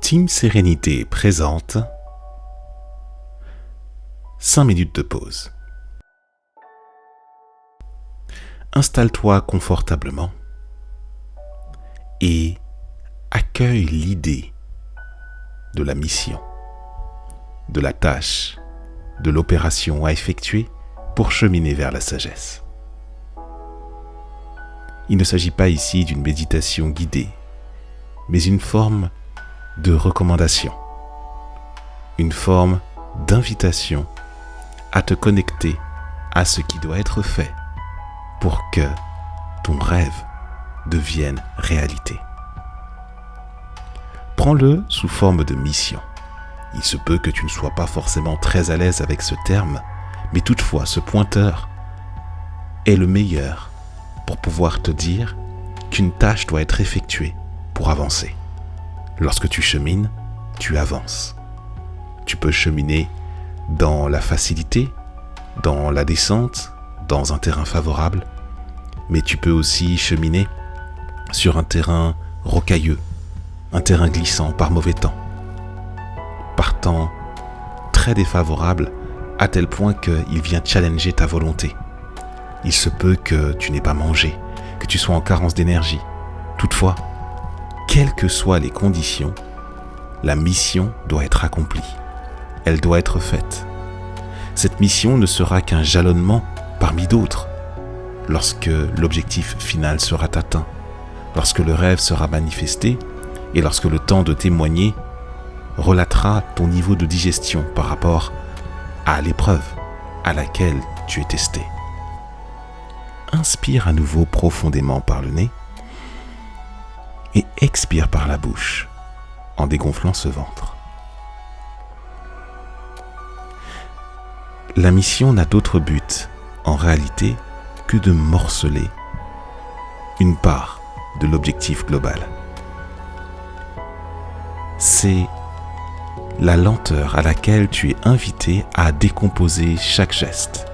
Team Sérénité présente 5 minutes de pause. Installe-toi confortablement et accueille l'idée de la mission, de la tâche, de l'opération à effectuer pour cheminer vers la sagesse. Il ne s'agit pas ici d'une méditation guidée, mais une forme de recommandation, une forme d'invitation à te connecter à ce qui doit être fait pour que ton rêve devienne réalité. Prends-le sous forme de mission. Il se peut que tu ne sois pas forcément très à l'aise avec ce terme, mais toutefois ce pointeur est le meilleur pour pouvoir te dire qu'une tâche doit être effectuée pour avancer. Lorsque tu chemines, tu avances. Tu peux cheminer dans la facilité, dans la descente, dans un terrain favorable, mais tu peux aussi cheminer sur un terrain rocailleux, un terrain glissant par mauvais temps, par temps très défavorable à tel point qu'il vient challenger ta volonté. Il se peut que tu n'aies pas mangé, que tu sois en carence d'énergie. Toutefois, quelles que soient les conditions, la mission doit être accomplie. Elle doit être faite. Cette mission ne sera qu'un jalonnement parmi d'autres. Lorsque l'objectif final sera atteint, lorsque le rêve sera manifesté et lorsque le temps de témoigner relatera ton niveau de digestion par rapport à l'épreuve à laquelle tu es testé. Inspire à nouveau profondément par le nez et expire par la bouche en dégonflant ce ventre. La mission n'a d'autre but, en réalité, que de morceler une part de l'objectif global. C'est la lenteur à laquelle tu es invité à décomposer chaque geste,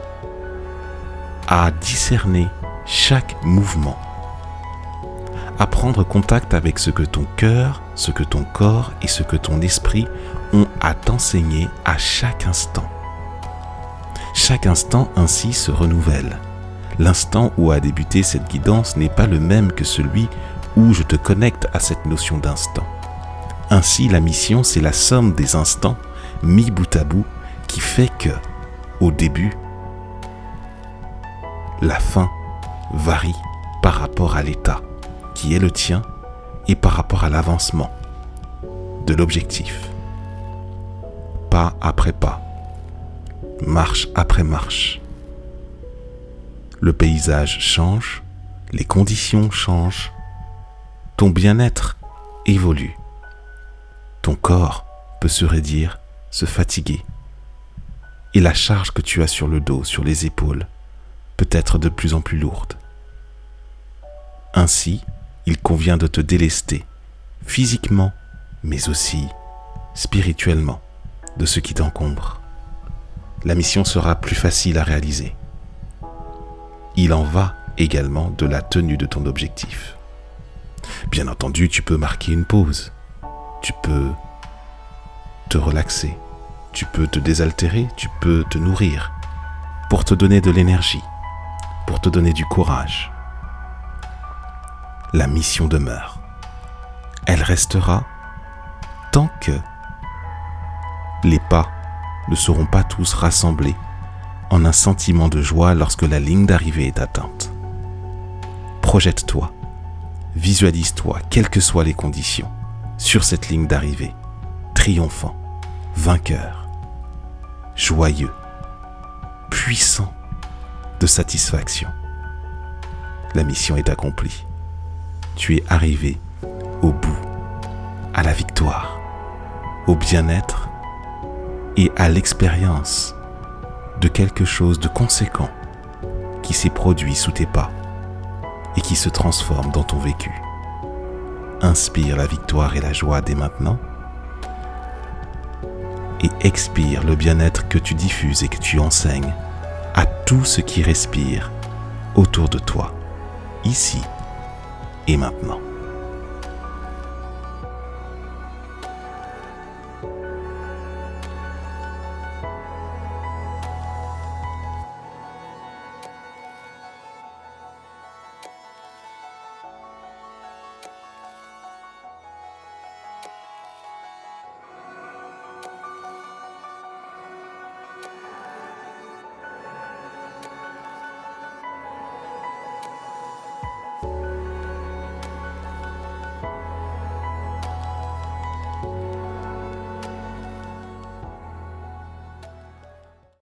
à discerner chaque mouvement, à prendre contact avec ce que ton cœur, ce que ton corps et ce que ton esprit ont à t'enseigner à chaque instant. Chaque instant ainsi se renouvelle. L'instant où a débuté cette guidance n'est pas le même que celui où je te connecte à cette notion d'instant. Ainsi, la mission, c'est la somme des instants mis bout à bout qui fait que, au début, la fin varie par rapport à l'état qui est le tien et par rapport à l'avancement de l'objectif. Pas après pas, marche après marche. Le paysage change, les conditions changent, ton bien-être évolue. Ton corps peut se raidir, se fatiguer. Et la charge que tu as sur le dos, sur les épaules, peut être de plus en plus lourde. Ainsi, il convient de te délester, physiquement, mais aussi spirituellement, de ce qui t'encombre. La mission sera plus facile à réaliser. Il en va également de la tenue de ton objectif. Bien entendu, tu peux marquer une pause. Tu peux te relaxer. Tu peux te désaltérer. Tu peux te nourrir pour te donner de l'énergie, pour te donner du courage. La mission demeure. Elle restera tant que les pas ne seront pas tous rassemblés en un sentiment de joie lorsque la ligne d'arrivée est atteinte. Projette-toi, visualise-toi, quelles que soient les conditions, sur cette ligne d'arrivée, triomphant, vainqueur, joyeux, puissant de satisfaction. La mission est accomplie. Tu es arrivé au bout, à la victoire, au bien-être et à l'expérience de quelque chose de conséquent qui s'est produit sous tes pas et qui se transforme dans ton vécu. Inspire la victoire et la joie dès maintenant et expire le bien-être que tu diffuses et que tu enseignes à tout ce qui respire autour de toi, ici et maintenant.